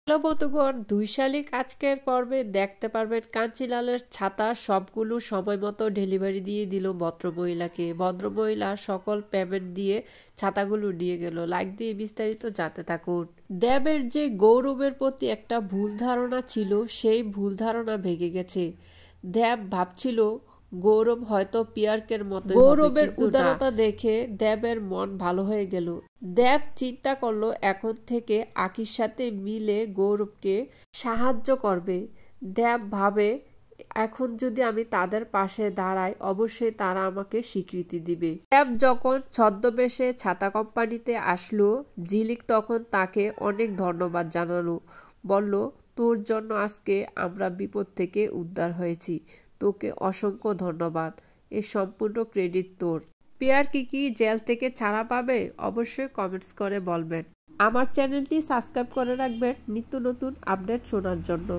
Hello বন্ধুগণ, 2 শালিক আজকের পর্বে দেখতে পারবেন কাঞ্চিলালের ছাতা সবগুলো সময় মতো ডেলিভারি দিয়ে দিল ভদ্রমহিলাকে। ভদ্রমহিলা সকল পেমেন্ট দিয়ে ছাতাগুলো নিয়ে গেল। লাইক দিয়ে বিস্তারিত জানতে থাকুন। দেবের যে গৌরবের প্রতি একটা ভুল ধারণা ছিল, সেই ভুল ধারণা ভেঙে গেছে। দেব ভাবছিল গৌরব হয়তো পিয়ার্কের মতো। গৌরবের উদারতা দেখে দেবের মন ভালো হয়ে গেল। দেব চিন্তা করলো এখন থেকে আকির সাথে মিলে গৌরবকে সাহায্য করবে। দেব ভাবে এখন যদি আমি তাদের পাশে দাঁড়াই অবশ্যই তারা আমাকে স্বীকৃতি দিবে। দেব যখন ছদ্মবেশে ছাতা কোম্পানিতে আসলো, ঝিলিক তখন তাকে অনেক ধন্যবাদ জানালো। বলল, তোর জন্য আজকে আমরা বিপদ থেকে উদ্ধার হয়েছি। তোকে অসংখ্য ধন্যবাদ। এর সম্পূর্ণ ক্রেডিট তোর। পিয়ার্কি কি জেল থেকে ছাড়া পাবে? অবশ্যই কমেন্টস করে বলবেন। আমার চ্যানেলটি সাবস্ক্রাইব করে রাখবেন নিত্য নতুন আপডেট শোনার জন্য।